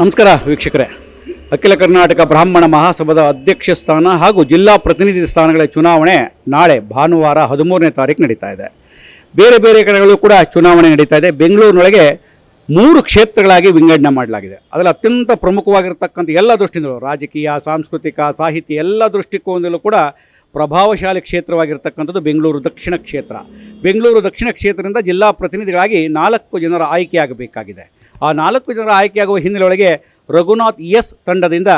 ನಮಸ್ಕಾರ ವೀಕ್ಷಕರೇ. ಅಖಿಲ ಕರ್ನಾಟಕ ಬ್ರಾಹ್ಮಣ ಮಹಾಸಭಾದ ಅಧ್ಯಕ್ಷ ಸ್ಥಾನ ಹಾಗೂ ಜಿಲ್ಲಾ ಪ್ರತಿನಿಧಿ ಸ್ಥಾನಗಳ ಚುನಾವಣೆ ನಾಳೆ ಭಾನುವಾರ 13ನೇ ತಾರೀಕು ನಡೀತಾ ಇದೆ. ಬೇರೆ ಬೇರೆ ಕಡೆಗಳು ಕೂಡ ಚುನಾವಣೆ ನಡೀತಾ ಇದೆ. ಬೆಂಗಳೂರಿನೊಳಗೆ 3 ಕ್ಷೇತ್ರಗಳಾಗಿ ವಿಂಗಡಣೆ ಮಾಡಲಾಗಿದೆ. ಅದರಲ್ಲಿ ಅತ್ಯಂತ ಪ್ರಮುಖವಾಗಿರ್ತಕ್ಕಂಥ ಎಲ್ಲ ದೃಷ್ಟಿಯಿಂದಲೂ ರಾಜಕೀಯ, ಸಾಂಸ್ಕೃತಿಕ, ಸಾಹಿತ್ಯ ಎಲ್ಲ ದೃಷ್ಟಿಕೋನದಲ್ಲೂ ಕೂಡ ಪ್ರಭಾವಶಾಲಿ ಕ್ಷೇತ್ರವಾಗಿರ್ತಕ್ಕಂಥದ್ದು ಬೆಂಗಳೂರು ದಕ್ಷಿಣ ಕ್ಷೇತ್ರ. ಬೆಂಗಳೂರು ದಕ್ಷಿಣ ಕ್ಷೇತ್ರದಿಂದ ಜಿಲ್ಲಾ ಪ್ರತಿನಿಧಿಗಳಾಗಿ 4 ಜನರ ಆಯ್ಕೆಯಾಗಬೇಕಾಗಿದೆ. ಆ 4 ಜನರ ಆಯ್ಕೆಯಾಗುವ ಹಿನ್ನೆಲೆಯೊಳಗೆ ರಘುನಾಥ್ ಎಸ್ ತಂಡದಿಂದ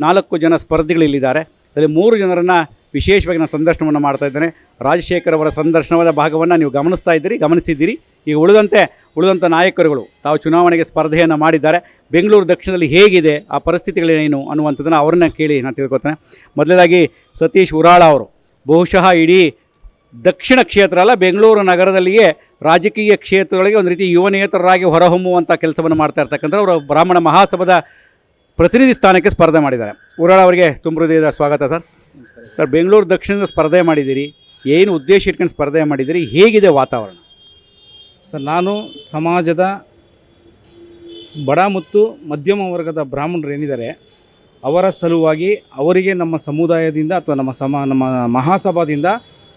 4 ಜನ ಸ್ಪರ್ಧಿಗಳಿಲ್ಲಿದ್ದಾರೆ. ಅದರಲ್ಲಿ 3 ಜನರನ್ನು ವಿಶೇಷವಾಗಿ ನಾನು ಸಂದರ್ಶನವನ್ನು ಮಾಡ್ತಾ ಇದ್ದೇನೆ. ರಾಜಶೇಖರ್ ಅವರ ಸಂದರ್ಶನದ ಭಾಗವನ್ನು ನೀವು ಗಮನಿಸಿದ್ದೀರಿ. ಈಗ ಉಳಿದಂಥ ನಾಯಕರುಗಳು ತಾವು ಚುನಾವಣೆಗೆ ಸ್ಪರ್ಧೆಯನ್ನು ಮಾಡಿದ್ದಾರೆ. ಬೆಂಗಳೂರು ದಕ್ಷಿಣದಲ್ಲಿ ಹೇಗಿದೆ, ಆ ಪರಿಸ್ಥಿತಿಗಳೇನು ಅನ್ನುವಂಥದ್ದನ್ನು ಅವ್ರನ್ನ ಕೇಳಿ ನಾನು ತಿಳ್ಕೊತೇನೆ. ಮೊದಲನೇದಾಗಿ ಸತೀಶ್ ಉರಾಳ ಅವರು ಬಹುಶಃ ಇಡೀ ದಕ್ಷಿಣ ಕ್ಷೇತ್ರ ಅಲ್ಲ, ಬೆಂಗಳೂರು ನಗರದಲ್ಲಿಯೇ ರಾಜಕೀಯ ಕ್ಷೇತ್ರಗಳಿಗೆ ಒಂದು ರೀತಿ ಯುವನೇತರರಾಗಿ ಹೊರಹೊಮ್ಮುವಂಥ ಕೆಲಸವನ್ನು ಮಾಡ್ತಾ ಇರ್ತಕ್ಕಂಥ ಅವರು ಬ್ರಾಹ್ಮಣ ಮಹಾಸಭಾದ ಪ್ರತಿನಿಧಿ ಸ್ಥಾನಕ್ಕೆ ಸ್ಪರ್ಧೆ ಮಾಡಿದ್ದಾರೆ. ಉರಾಳ ಅವರಿಗೆ ತುಂಬ ಹೃದಯದ ಸ್ವಾಗತ ಸರ್. ಸರ್, ಬೆಂಗಳೂರು ದಕ್ಷಿಣದ ಸ್ಪರ್ಧೆ ಮಾಡಿದ್ದೀರಿ, ಏನು ಉದ್ದೇಶ ಇಟ್ಕೊಂಡು ಸ್ಪರ್ಧೆ ಮಾಡಿದ್ದೀರಿ, ಹೇಗಿದೆ ವಾತಾವರಣ? ಸರ್, ನಾನು ಸಮಾಜದ ಬಡ ಮತ್ತು ಮಧ್ಯಮ ವರ್ಗದ ಬ್ರಾಹ್ಮಣರು ಏನಿದ್ದಾರೆ ಅವರ ಸಲುವಾಗಿ ಅವರಿಗೆ ನಮ್ಮ ಸಮುದಾಯದಿಂದ ಅಥವಾ ನಮ್ಮ ಮಹಾಸಭಾದಿಂದ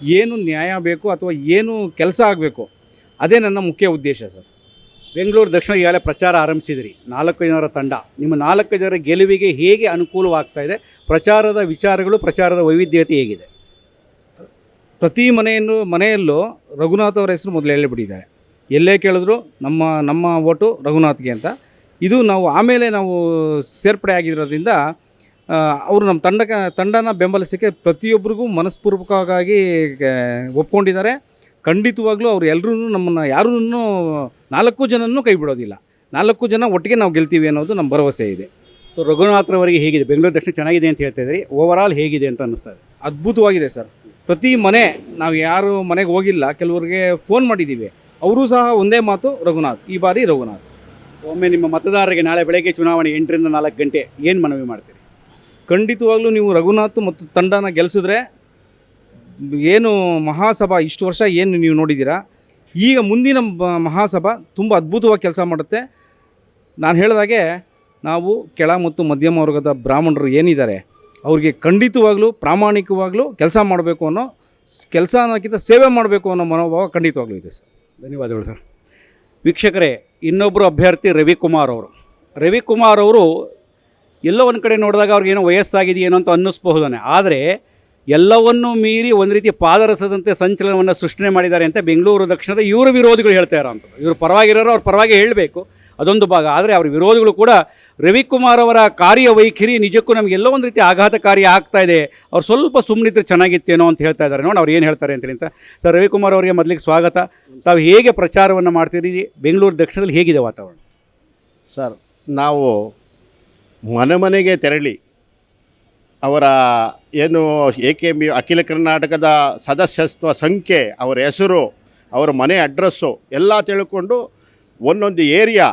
ಏನು ನ್ಯಾಯ ಬೇಕು ಅಥವಾ ಏನು ಕೆಲಸ ಆಗಬೇಕು, ಅದೇ ನನ್ನ ಮುಖ್ಯ ಉದ್ದೇಶ ಸರ್. ಬೆಂಗಳೂರು ದಕ್ಷಿಣ ಈಗಾಗಲೇ ಪ್ರಚಾರ ಆರಂಭಿಸಿದಿರಿ. 4 ಜನರ ತಂಡ, ನಿಮ್ಮ 4 ಜನರ ಗೆಲುವಿಗೆ ಹೇಗೆ ಅನುಕೂಲವಾಗ್ತಾ ಇದೆ? ಪ್ರಚಾರದ ವಿಚಾರಗಳು, ಪ್ರಚಾರದ ವೈವಿಧ್ಯತೆ ಹೇಗಿದೆ? ಪ್ರತಿ ಮನೆಯಲ್ಲೂ ರಘುನಾಥ್ ಅವರ ಹೆಸರು ಮೊದಲು ಹೇಳಿಬಿಟ್ಟಿದ್ದಾರೆ. ಎಲ್ಲೇ ಕೇಳಿದ್ರು ನಮ್ಮ ಓಟು ರಘುನಾಥ್ಗೆ ಅಂತ. ಇದು ಆಮೇಲೆ ನಾವು ಸೇರ್ಪಡೆ ಆಗಿರೋದ್ರಿಂದ ಅವರು ನಮ್ಮ ತಂಡನ ಬೆಂಬಲಿಸೋಕ್ಕೆ ಪ್ರತಿಯೊಬ್ಬರಿಗೂ ಮನಸ್ಪೂರ್ವಕವಾಗಿ ಒಪ್ಕೊಂಡಿದ್ದಾರೆ. ಖಂಡಿತವಾಗ್ಲೂ ಅವರು ಎಲ್ಲರೂ ನಮ್ಮನ್ನು ಯಾರೂ 4 ಜನನೂ ಕೈ ಬಿಡೋದಿಲ್ಲ. 4 ಜನ ಒಟ್ಟಿಗೆ ನಾವು ಗೆಲ್ತೀವಿ ಅನ್ನೋದು ನಮ್ಮ ಭರವಸೆ ಇದೆ. ಸೊ ರಘುನಾಥ್ರವರಿಗೆ ಹೇಗಿದೆ? ಬೆಂಗಳೂರು ದಕ್ಷಿಣ ಚೆನ್ನಾಗಿದೆ ಅಂತ ಹೇಳ್ತಾ ಇದ್ದೀರಿ, ಓವರಾಲ್ ಹೇಗಿದೆ ಅಂತ ಅನ್ನಿಸ್ತಾ ಇದೆ? ಅದ್ಭುತವಾಗಿದೆ ಸರ್. ಪ್ರತಿ ಮನೆ, ನಾವು ಯಾರು ಮನೆಗೆ ಹೋಗಿಲ್ಲ, ಕೆಲವರಿಗೆ ಫೋನ್ ಮಾಡಿದ್ದೀವಿ, ಅವರೂ ಸಹ ಒಂದೇ ಮಾತು, ರಘುನಾಥ್, ಈ ಬಾರಿ ರಘುನಾಥ್. ಒಮ್ಮೆ ನಿಮ್ಮ ಮತದಾರರಿಗೆ ನಾಳೆ ಬೆಳಗ್ಗೆ ಚುನಾವಣೆ 8ರಿಂದ 4 ಗಂಟೆ ಏನು ಮನವಿ ಮಾಡ್ತೀರಿ? ಖಂಡಿತವಾಗ್ಲೂ ನೀವು ರಘುನಾಥ್ ಮತ್ತು ತಂಡನ ಗೆಲ್ಲಿಸಿದ್ರೆ ಏನು ಮಹಾಸಭಾ ಇಷ್ಟು ವರ್ಷ ಏನು ನೀವು ನೋಡಿದ್ದೀರಾ, ಈಗ ಮುಂದಿನ ಮಹಾಸಭಾ ತುಂಬ ಅದ್ಭುತವಾಗಿ ಕೆಲಸ ಮಾಡುತ್ತೆ. ನಾನು ಹೇಳಿದಾಗೆ ನಾವು ಕೆಳ ಮತ್ತು ಮಧ್ಯಮ ವರ್ಗದ ಬ್ರಾಹ್ಮಣರು ಏನಿದ್ದಾರೆ ಅವ್ರಿಗೆ ಖಂಡಿತವಾಗ್ಲೂ ಪ್ರಾಮಾಣಿಕವಾಗ್ಲೂ ಕೆಲಸ ಮಾಡಬೇಕು ಅನ್ನೋ ಕೆಲಸ ಅನ್ನೋಕ್ಕಿಂತ ಸೇವೆ ಮಾಡಬೇಕು ಅನ್ನೋ ಮನೋಭಾವ ಖಂಡಿತವಾಗ್ಲೂ ಇದೆ ಸರ್. ಧನ್ಯವಾದಗಳು ಸರ್. ವೀಕ್ಷಕರೇ, ಇನ್ನೊಬ್ಬರು ಅಭ್ಯರ್ಥಿ ರವಿಕುಮಾರ್ ಅವರು ಎಲ್ಲೋ ಒಂದು ಕಡೆ ನೋಡಿದಾಗ ಅವ್ರಿಗೇನೋ ವಯಸ್ಸಾಗಿದೆಯೇನೋ ಅಂತ ಅನ್ನಿಸ್ಬಹುದಾನೆ. ಆದರೆ ಎಲ್ಲವನ್ನೂ ಮೀರಿ ಒಂದು ರೀತಿ ಪಾದರಸದಂತೆ ಸಂಚಲನವನ್ನು ಸೃಷ್ಟಿ ಮಾಡಿದ್ದಾರೆ ಅಂತ ಬೆಂಗಳೂರು ದಕ್ಷಿಣದ ಇವರ ವಿರೋಧಿಗಳು ಹೇಳ್ತಾ ಇರೋಂಥದ್ದು. ಇವರು ಪರವಾಗಿರೋರು ಅವ್ರ ಪರವಾಗಿ ಹೇಳಬೇಕು, ಅದೊಂದು ಭಾಗ. ಆದರೆ ಅವ್ರ ವಿರೋಧಿಗಳು ಕೂಡ ರವಿಕುಮಾರ್ ಅವರ ಕಾರ್ಯವೈಖರಿ ನಿಜಕ್ಕೂ ನಮಗೆಲ್ಲೋ ಒಂದು ರೀತಿ ಆಘಾತಕಾರಿ ಆಗ್ತಾ ಇದೆ, ಅವ್ರು ಸ್ವಲ್ಪ ಸುಮ್ಮನಿದ್ರೆ ಚೆನ್ನಾಗಿತ್ತೇನೋ ಅಂತ ಹೇಳ್ತಾ ಇದ್ದಾರೆ. ನೋಡಿ ಅವ್ರು ಏನು ಹೇಳ್ತಾರೆ ಅಂತೇಳಿ ಅಂತ. ಸರ್, ರವಿಕುಮಾರ್ ಅವರಿಗೆ ಮೊದಲಿಗೆ ಸ್ವಾಗತ. ತಾವು ಹೇಗೆ ಪ್ರಚಾರವನ್ನು ಮಾಡ್ತೀರಿ? ಬೆಂಗಳೂರು ದಕ್ಷಿಣದಲ್ಲಿ ಹೇಗಿದೆ ವಾತಾವರಣ? ಸರ್, ನಾವು ಮನೆಗೆ ತೆರಳಿ ಅವರ ಏನು AKB ಅಖಿಲ ಕರ್ನಾಟಕದ ಸದಸ್ಯತ್ವ ಸಂಖ್ಯೆ, ಅವರ ಹೆಸರು, ಅವರ ಮನೆ ಅಡ್ರೆಸ್ಸು ಎಲ್ಲ ತಿಳ್ಕೊಂಡು ಒಂದೊಂದು ಏರಿಯಾ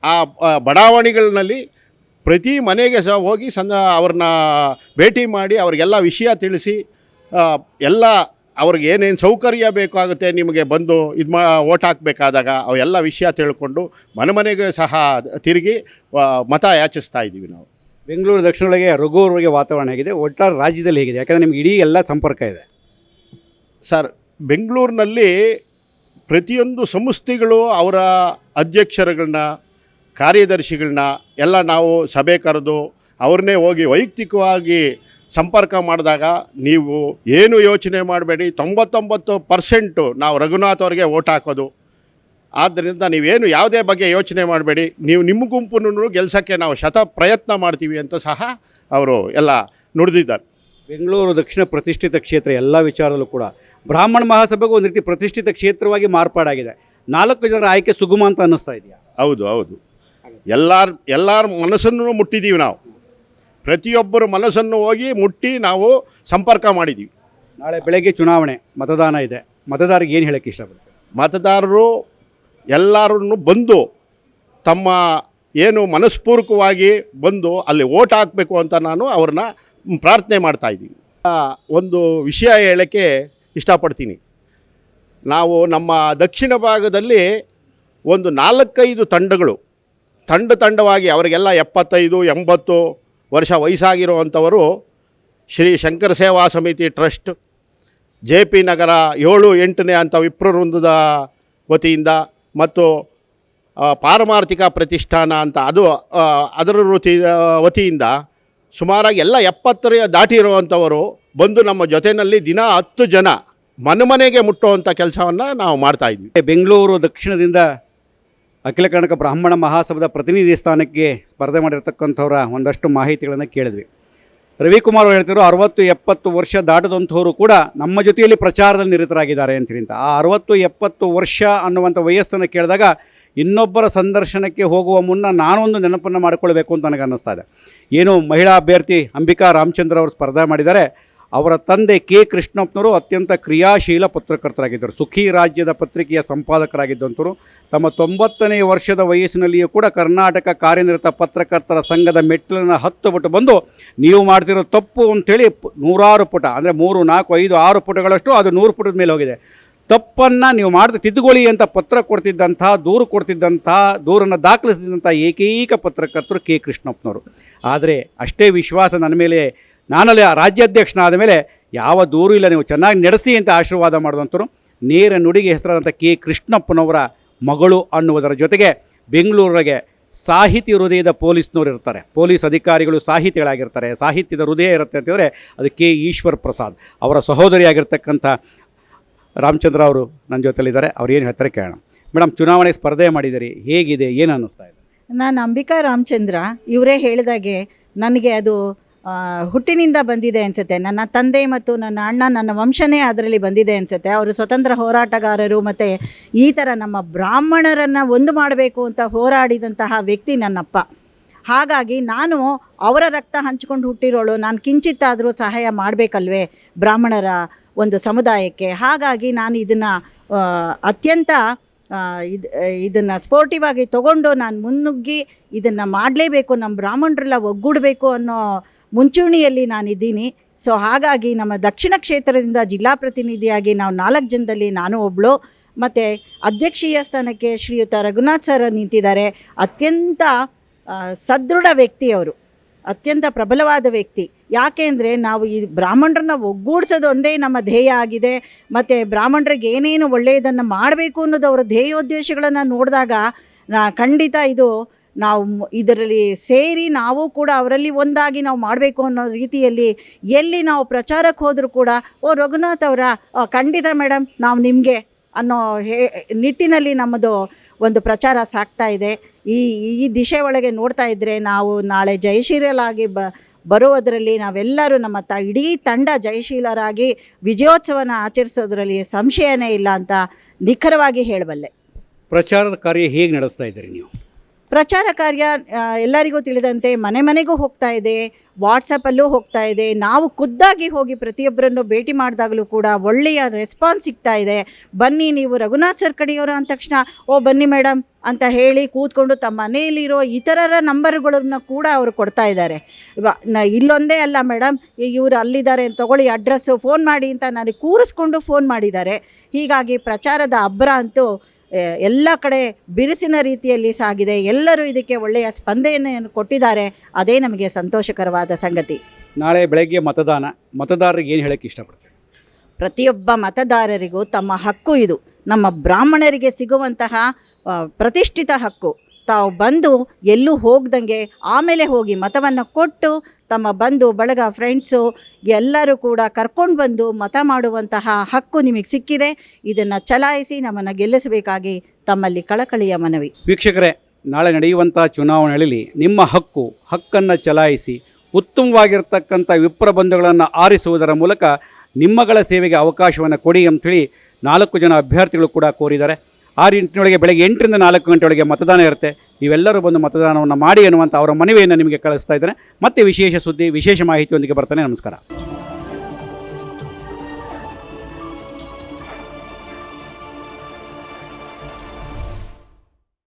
ಆ ಬಡಾವಣೆಗಳಲ್ಲಿ ಪ್ರತಿ ಮನೆಗೆ ಸಹ ಹೋಗಿ ಅವ್ರನ್ನ ಭೇಟಿ ಮಾಡಿ ಅವ್ರಿಗೆಲ್ಲ ವಿಷಯ ತಿಳಿಸಿ ಎಲ್ಲ ಅವ್ರಿಗೆ ಏನೇನು ಸೌಕರ್ಯ ಬೇಕಾಗುತ್ತೆ ನಿಮಗೆ ಬಂದು ಓಟ್ ಹಾಕಬೇಕಾದಾಗ ಅವೆಲ್ಲ ವಿಷಯ ತಿಳ್ಕೊಂಡು ಮನೆಗೆ ಸಹ ತಿರುಗಿ ಮತ ಯಾಚಿಸ್ತಾ ಇದ್ದೀವಿ ನಾವು. ಬೆಂಗಳೂರು ದಕ್ಷಿಣದೊಳಗೆ ರಘುವರಿಗೆ ವಾತಾವರಣ ಹೇಗಿದೆ? ಒಟ್ಟಾರೆ ರಾಜ್ಯದಲ್ಲಿ ಹೇಗಿದೆ? ಯಾಕಂದರೆ ನಿಮ್ಗೆ ಇಡೀ ಎಲ್ಲ ಸಂಪರ್ಕ ಇದೆ. ಸರ್, ಬೆಂಗಳೂರಿನಲ್ಲಿ ಪ್ರತಿಯೊಂದು ಸಂಸ್ಥೆಗಳು ಅವರ ಅಧ್ಯಕ್ಷರುಗಳನ್ನ, ಕಾರ್ಯದರ್ಶಿಗಳನ್ನ ಎಲ್ಲ ನಾವು ಸಭೆ ಕರೆದು ಅವ್ರನ್ನೇ ಹೋಗಿ ವೈಯಕ್ತಿಕವಾಗಿ ಸಂಪರ್ಕ ಮಾಡಿದಾಗ ನೀವು ಏನು ಯೋಚನೆ ಮಾಡಬೇಡಿ, 99% ನಾವು ರಘುನಾಥ್ ಅವ್ರಿಗೆ ಓಟ್ ಹಾಕೋದು. ಆದ್ದರಿಂದ ನೀವೇನು ಯಾವುದೇ ಬಗ್ಗೆ ಯೋಚನೆ ಮಾಡಬೇಡಿ, ನೀವು ನಿಮ್ಮ ಗುಂಪನ್ನು ಗೆಲ್ಸೋಕ್ಕೆ ನಾವು ಪ್ರಯತ್ನ ಮಾಡ್ತೀವಿ ಅಂತ ಸಹ ಅವರು ಎಲ್ಲ ನುಡಿದಿದ್ದಾರೆ. ಬೆಂಗಳೂರು ದಕ್ಷಿಣ ಪ್ರತಿಷ್ಠಿತ ಕ್ಷೇತ್ರ ಎಲ್ಲ ವಿಚಾರದಲ್ಲೂ ಕೂಡ ಬ್ರಾಹ್ಮಣ ಮಹಾಸಭೆಗೂ ಒಂದು ರೀತಿ ಪ್ರತಿಷ್ಠಿತ ಕ್ಷೇತ್ರವಾಗಿ ಮಾರ್ಪಾಡಾಗಿದೆ. 4 ಜನರ ಆಯ್ಕೆ ಸುಗಮ ಅಂತ ಅನ್ನಿಸ್ತಾ ಇದೆಯಾ? ಹೌದು. ಎಲ್ಲರ ಮನಸ್ಸನ್ನು ಮುಟ್ಟಿದ್ದೀವಿ ನಾವು. ಪ್ರತಿಯೊಬ್ಬರ ಮನಸ್ಸನ್ನು ಹೋಗಿ ಮುಟ್ಟಿ ನಾವು ಸಂಪರ್ಕ ಮಾಡಿದ್ದೀವಿ. ನಾಳೆ ಬೆಳಗ್ಗೆ ಚುನಾವಣೆ, ಮತದಾನ ಇದೆ. ಮತದಾರರಿಗೆ ಏನು ಹೇಳೋಕ್ಕೆ ಇಷ್ಟಪಡ್ತಾರೆ? ಮತದಾರರು ಎಲ್ಲರನ್ನು ಬಂದು ತಮ್ಮ ಏನು ಮನಸ್ಪೂರ್ವಕವಾಗಿ ಬಂದು ಅಲ್ಲಿ ಓಟ್ ಹಾಕಬೇಕು ಅಂತ ನಾನು ಅವ್ರನ್ನ ಪ್ರಾರ್ಥನೆ ಮಾಡ್ತಾಯಿದ್ದೀವಿ. ಒಂದು ವಿಷಯ ಹೇಳೋಕ್ಕೆ ಇಷ್ಟಪಡ್ತೀನಿ. ನಾವು ನಮ್ಮ ದಕ್ಷಿಣ ಭಾಗದಲ್ಲಿ ಒಂದು 4-5 ತಂಡಗಳು ತಂಡವಾಗಿ ಅವರಿಗೆಲ್ಲ 75-80 ವರ್ಷ ವಯಸ್ಸಾಗಿರುವಂಥವರು ಶ್ರೀ ಶಂಕರ ಸೇವಾ ಸಮಿತಿ ಟ್ರಸ್ಟ್, JP ನಗರ 7-8ನೇ ಅಂತ ವಿಪ್ರವೃಂದದ ವತಿಯಿಂದ ಮತ್ತು ಪಾರಮಾರ್ಥಿಕ ಪ್ರತಿಷ್ಠಾನ ಅಂತ ಅದರ ವತಿಯಿಂದ ಸುಮಾರಾಗಿ ಎಲ್ಲ 70 ದಾಟಿರುವಂಥವರು ಬಂದು ನಮ್ಮ ಜೊತೆಯಲ್ಲಿ ದಿನ 10 ಜನ ಮನೆಗೆ ಮುಟ್ಟುವಂಥ ಕೆಲಸವನ್ನು ನಾವು ಮಾಡ್ತಾಯಿದ್ವಿ. ಬೆಂಗಳೂರು ದಕ್ಷಿಣದಿಂದ ಅಖಿಲ ಕರ್ನಾಟಕ ಬ್ರಾಹ್ಮಣ ಮಹಾಸಭಾದ ಪ್ರತಿನಿಧಿ ಸ್ಥಾನಕ್ಕೆ ಸ್ಪರ್ಧೆ ಮಾಡಿರ್ತಕ್ಕಂಥವ್ರ ಒಂದಷ್ಟು ಮಾಹಿತಿಗಳನ್ನು ಕೇಳಿದ್ವಿ. ರವಿಕುಮಾರ್ ಅವರು ಹೇಳ್ತಿದ್ರು 60-70 ವರ್ಷ ದಾಟದಂಥವರು ಕೂಡ ನಮ್ಮ ಜೊತೆಯಲ್ಲಿ ಪ್ರಚಾರದಲ್ಲಿ ನಿರತರಾಗಿದ್ದಾರೆ ಅಂತೇಳಿ. ಆ 60-70 ವರ್ಷ ಅನ್ನುವಂಥ ವಯಸ್ಸನ್ನು ಕೇಳಿದಾಗ ಇನ್ನೊಬ್ಬರ ಸಂದರ್ಶನಕ್ಕೆ ಹೋಗುವ ಮುನ್ನ ನಾನೊಂದು ನೆನಪನ್ನು ಮಾಡಿಕೊಳ್ಬೇಕು ಅಂತ ನನಗೆ ಅನ್ನಿಸ್ತಾ ಇದೆ. ಏನು ಮಹಿಳಾ ಅಭ್ಯರ್ಥಿ ಅಂಬಿಕಾ ರಾಮಚಂದ್ರ ಅವರು ಸ್ಪರ್ಧೆ ಮಾಡಿದ್ದಾರೆ, ಅವರ ತಂದೆ ಕೆ ಕೃಷ್ಣಪ್ಪನವರು ಅತ್ಯಂತ ಕ್ರಿಯಾಶೀಲ ಪತ್ರಕರ್ತರಾಗಿದ್ದರು. ಸುಖಿ ರಾಜ್ಯದ ಪತ್ರಿಕೆಯ ಸಂಪಾದಕರಾಗಿದ್ದಂಥವರು ತಮ್ಮ 90ನೇ ವರ್ಷದ ವಯಸ್ಸಿನಲ್ಲಿಯೂ ಕೂಡ ಕರ್ನಾಟಕ ಕಾರ್ಯನಿರತ ಪತ್ರಕರ್ತರ ಸಂಘದ ಮೆಟ್ಟಿಲನ್ನು ಹತ್ತುಬಿಟ್ಟು ಬಂದು ನೀವು ಮಾಡ್ತಿರೋ ತಪ್ಪು ಅಂಥೇಳಿ 100 ಪುಟ, ಅಂದರೆ 3, 4, 5, 6 ಪುಟಗಳಷ್ಟು, ಅದು 100 ಪುಟದ ಮೇಲೆ ಹೋಗಿದೆ. ತಪ್ಪನ್ನು ನೀವು ಮಾಡಿದ ತಿದ್ದುಗೊಳ್ಳಿ ಅಂತ ಪತ್ರ ಕೊಡ್ತಿದ್ದಂಥ, ದೂರನ್ನು ದಾಖಲಿಸಿದಂಥ ಏಕೈಕ ಪತ್ರಕರ್ತರು ಕೆ ಕೃಷ್ಣಪ್ಪನವರು. ಆದರೆ ಅಷ್ಟೇ ವಿಶ್ವಾಸ ನನ್ನ ಮೇಲೆ, ನಾನಲ್ಲಿ ರಾಜ್ಯಾಧ್ಯಕ್ಷನಾದ ಮೇಲೆ ಯಾವ ದೂರು ಇಲ್ಲ, ನೀವು ಚೆನ್ನಾಗಿ ನಡೆಸಿ ಅಂತ ಆಶೀರ್ವಾದ ಮಾಡಿದಂಥವ್ರು ನೇರ ನುಡಿಗೆ ಹೆಸರಾದಂಥ ಕೆ ಕೃಷ್ಣಪ್ಪನವರ ಮಗಳು ಅನ್ನುವುದರ ಜೊತೆಗೆ ಬೆಂಗಳೂರಿಗೆ ಸಾಹಿತಿ ಹೃದಯದ ಪೊಲೀಸ್ನವರು ಇರ್ತಾರೆ, ಪೊಲೀಸ್ ಅಧಿಕಾರಿಗಳು ಸಾಹಿತಿಗಳಾಗಿರ್ತಾರೆ, ಸಾಹಿತ್ಯದ ಹೃದಯ ಇರುತ್ತೆ ಅಂತಂದರೆ ಅದು ಕೆ ಈಶ್ವರ್ ಪ್ರಸಾದ್. ಅವರ ಸಹೋದರಿಯಾಗಿರ್ತಕ್ಕಂಥ ರಾಮಚಂದ್ರ ಅವರು ನನ್ನ ಜೊತೆಲಿದ್ದಾರೆ. ಅವ್ರು ಏನು ಹೇಳ್ತಾರೆ ಕೇಳೋಣ. ಮೇಡಮ್, ಚುನಾವಣೆ ಸ್ಪರ್ಧೆ ಮಾಡಿದ್ದೀರಿ, ಹೇಗಿದೆ, ಏನು ಅನ್ನಿಸ್ತಾ ಇದೆ? ನಾನು ಅಂಬಿಕಾ ರಾಮಚಂದ್ರ, ಇವರೇ ಹೇಳಿದಾಗೆ ನನಗೆ ಅದು ಹುಟ್ಟಿನಿಂದ ಬಂದಿದೆ ಅನಿಸುತ್ತೆ. ನನ್ನ ತಂದೆ ಮತ್ತು ನನ್ನ ಅಣ್ಣ, ನನ್ನ ವಂಶನೇ ಅದರಲ್ಲಿ ಬಂದಿದೆ ಅನಿಸುತ್ತೆ. ಅವರು ಸ್ವತಂತ್ರ ಹೋರಾಟಗಾರರು ಮತ್ತು ಈ ಥರ ನಮ್ಮ ಬ್ರಾಹ್ಮಣರನ್ನು ಒಂದು ಮಾಡಬೇಕು ಅಂತ ಹೋರಾಡಿದಂತಹ ವ್ಯಕ್ತಿ ನನ್ನಪ್ಪ. ಹಾಗಾಗಿ ನಾನು ಅವರ ರಕ್ತ ಹಂಚಿಕೊಂಡು ಹುಟ್ಟಿರೋಳು. ನಾನು ಕಿಂಚಿತ್ತಾದರೂ ಸಹಾಯ ಮಾಡಬೇಕಲ್ವೇ ಬ್ರಾಹ್ಮಣರ ಒಂದು ಸಮುದಾಯಕ್ಕೆ. ಹಾಗಾಗಿ ನಾನು ಇದನ್ನು ಅತ್ಯಂತ ಇದನ್ನು ಸ್ಪೋರ್ಟಿವ್ ಆಗಿ ತೊಗೊಂಡು ನಾನು ಮುನ್ನುಗ್ಗಿ ಇದನ್ನು ಮಾಡಲೇಬೇಕು, ನಮ್ಮ ಬ್ರಾಹ್ಮಣರೆಲ್ಲ ಒಗ್ಗೂಡಬೇಕು ಅನ್ನೋ ಮುಂಚೂಣಿಯಲ್ಲಿ ನಾನಿದ್ದೀನಿ. ಸೊ ಹಾಗಾಗಿ ನಮ್ಮ ದಕ್ಷಿಣ ಕ್ಷೇತ್ರದಿಂದ ಜಿಲ್ಲಾ ಪ್ರತಿನಿಧಿಯಾಗಿ ನಾವು 4 ಜನದಲ್ಲಿ ನಾನು ಒಬ್ಬಳು. ಮತ್ತು ಅಧ್ಯಕ್ಷೀಯ ಸ್ಥಾನಕ್ಕೆ ಶ್ರೀಯುತ ರಘುನಾಥ್ ಸರ್ ನಿಂತಿದ್ದಾರೆ. ಅತ್ಯಂತ ಸದೃಢ ವ್ಯಕ್ತಿ ಅವರು, ಅತ್ಯಂತ ಪ್ರಬಲವಾದ ವ್ಯಕ್ತಿ. ಯಾಕೆ ಅಂದರೆ ನಾವು ಈ ಬ್ರಾಹ್ಮಣರನ್ನ ಒಗ್ಗೂಡಿಸೋದು ಒಂದೇ ನಮ್ಮ ಧ್ಯೇಯ ಆಗಿದೆ. ಮತ್ತು ಬ್ರಾಹ್ಮಣರಿಗೆ ಏನೇನು ಒಳ್ಳೆಯದನ್ನು ಮಾಡಬೇಕು ಅನ್ನೋದು ಅವರ ಧ್ಯೇಯೋದ್ದೇಶಗಳನ್ನು ನೋಡಿದಾಗ ಖಂಡಿತ ಇದು ನಾವು ಇದರಲ್ಲಿ ಸೇರಿ ನಾವು ಕೂಡ ಅವರಲ್ಲಿ ಒಂದಾಗಿ ನಾವು ಮಾಡಬೇಕು ಅನ್ನೋ ರೀತಿಯಲ್ಲಿ ಎಲ್ಲಿ ನಾವು ಪ್ರಚಾರಕ್ಕೆ ಹೋದರೂ ಕೂಡ ರಘುನಾಥ್ ಅವರ ಖಂಡಿತ ಮೇಡಮ್ ನಾವು ನಿಮಗೆ ಅನ್ನೋ ನಿಟ್ಟಿನಲ್ಲಿ ನಮ್ಮದು ಒಂದು ಪ್ರಚಾರ ಸಾಗ್ತಾ ಇದೆ. ಈ ದಿಶೆ ಒಳಗೆ ನೋಡ್ತಾ ಇದ್ದರೆ ನಾವು ನಾಳೆ ಜಯಶೀಲರಾಗಿ ಬರುವುದರಲ್ಲಿ ನಾವೆಲ್ಲರೂ ನಮ್ಮ ಇಡೀ ತಂಡ ಜಯಶೀಲರಾಗಿ ವಿಜಯೋತ್ಸವನ ಆಚರಿಸೋದ್ರಲ್ಲಿ ಸಂಶಯನೇ ಇಲ್ಲ ಅಂತ ನಿಖರವಾಗಿ ಹೇಳಬಲ್ಲೆ. ಪ್ರಚಾರದ ಕಾರ್ಯ ಹೇಗೆ ನಡೆಸ್ತಾ ಇದ್ದೀರಿ ನೀವು? ಪ್ರಚಾರ ಕಾರ್ಯ ಎಲ್ಲರಿಗೂ ತಿಳಿದಂತೆ ಮನೆ ಮನೆಗೂ ಹೋಗ್ತಾ ಇದೆ, ವಾಟ್ಸಪ್ಪಲ್ಲೂ ಹೋಗ್ತಾ ಇದೆ. ನಾವು ಖುದ್ದಾಗಿ ಹೋಗಿ ಪ್ರತಿಯೊಬ್ಬರನ್ನು ಭೇಟಿ ಮಾಡಿದಾಗಲೂ ಕೂಡ ಒಳ್ಳೆಯ ರೆಸ್ಪಾನ್ಸ್ ಸಿಗ್ತಾ ಇದೆ. ಬನ್ನಿ ನೀವು ರಘುನಾಥ್ ಸರ್ ಕಡೆಯವರು ಅಂದ ತಕ್ಷಣ ಬನ್ನಿ ಮೇಡಮ್ ಅಂತ ಹೇಳಿ ಕೂತ್ಕೊಂಡು ತಮ್ಮ ಮನೆಯಲ್ಲಿರೋ ಇತರರ ನಂಬರ್ಗಳನ್ನು ಕೂಡ ಅವರು ಕೊಡ್ತಾ ಇದ್ದಾರೆ. ಇಲ್ಲೊಂದೇ ಅಲ್ಲ ಮೇಡಮ್, ಇವರು ಅಲ್ಲಿದ್ದಾರೆ ತಗೊಳ್ಳಿ ಅಡ್ರೆಸ್ಸು, ಫೋನ್ ಮಾಡಿ ಅಂತ ನನಗೆ ಕೂರಿಸ್ಕೊಂಡು ಫೋನ್ ಮಾಡಿದ್ದಾರೆ. ಹೀಗಾಗಿ ಪ್ರಚಾರದ ಅಬ್ಬರ ಅಂತೂ ಎಲ್ಲ ಕಡೆ ಬಿರುಸಿನ ರೀತಿಯಲ್ಲಿ ಸಾಗಿದೆ. ಎಲ್ಲರೂ ಇದಕ್ಕೆ ಒಳ್ಳೆಯ ಸ್ಪಂದನೆಯನ್ನು ಕೊಟ್ಟಿದ್ದಾರೆ. ಅದೇ ನಮಗೆ ಸಂತೋಷಕರವಾದ ಸಂಗತಿ. ನಾಳೆ ಬೆಳಗ್ಗೆ ಮತದಾರರಿಗೆ ಏನು ಹೇಳೋಕ್ಕೆ ಇಷ್ಟಪಡ್ತೀವಿ? ಪ್ರತಿಯೊಬ್ಬ ಮತದಾರರಿಗೂ ತಮ್ಮ ಹಕ್ಕು ಇದು. ನಮ್ಮ ಬ್ರಾಹ್ಮಣರಿಗೆ ಸಿಗುವಂತಹ ಪ್ರತಿಷ್ಠಿತ ಹಕ್ಕು. ತಾವು ಬಂದು ಎಲ್ಲೂ ಹೋಗ್ದಂಗೆ ಆಮೇಲೆ ಹೋಗಿ ಮತವನ್ನು ಕೊಟ್ಟು ತಮ್ಮ ಬಂಧು ಬಳಗ ಫ್ರೆಂಡ್ಸು ಎಲ್ಲರೂ ಕೂಡ ಕರ್ಕೊಂಡು ಬಂದು ಮತ ಮಾಡುವಂತಹ ಹಕ್ಕು ನಿಮಗೆ ಸಿಕ್ಕಿದೆ. ಇದನ್ನು ಚಲಾಯಿಸಿ ನಮ್ಮನ್ನು ಗೆಲ್ಲಿಸಬೇಕಾಗಿ ತಮ್ಮಲ್ಲಿ ಕಳಕಳಿಯ ಮನವಿ. ವೀಕ್ಷಕರೇ, ನಾಳೆ ನಡೆಯುವಂಥ ಚುನಾವಣೆಯಲ್ಲಿ ನಿಮ್ಮ ಹಕ್ಕನ್ನು ಚಲಾಯಿಸಿ ಉತ್ತಮವಾಗಿರ್ತಕ್ಕಂಥ ವಿಪ್ರ ಬಂಧುಗಳನ್ನು ಆರಿಸುವುದರ ಮೂಲಕ ನಿಮ್ಮಗಳ ಸೇವೆಗೆ ಅವಕಾಶವನ್ನು ಕೊಡಿ ಅಂಥೇಳಿ 4 ಜನ ಅಭ್ಯರ್ಥಿಗಳು ಕೂಡ ಕೋರಿದ್ದಾರೆ. ಆ ನಿಟ್ಟಿನೊಳಗೆ ಬೆಳಗ್ಗೆ 8ರಿಂದ 4 ಗಂಟೆಯೊಳಗೆ ಮತದಾನ ಇರುತ್ತೆ. ನೀವೆಲ್ಲರೂ ಬಂದು ಮತದಾನವನ್ನು ಮಾಡಿ ಅನ್ನುವಂಥ ಅವರ ಮನವಿಯನ್ನು ನಿಮಗೆ ಕಳಿಸ್ತಾ ಇದ್ದೇನೆ. ಮತ್ತೆ ವಿಶೇಷ ಸುದ್ದಿ, ವಿಶೇಷ ಮಾಹಿತಿಯೊಂದಿಗೆ ಬರ್ತಾನೆ. ನಮಸ್ಕಾರ.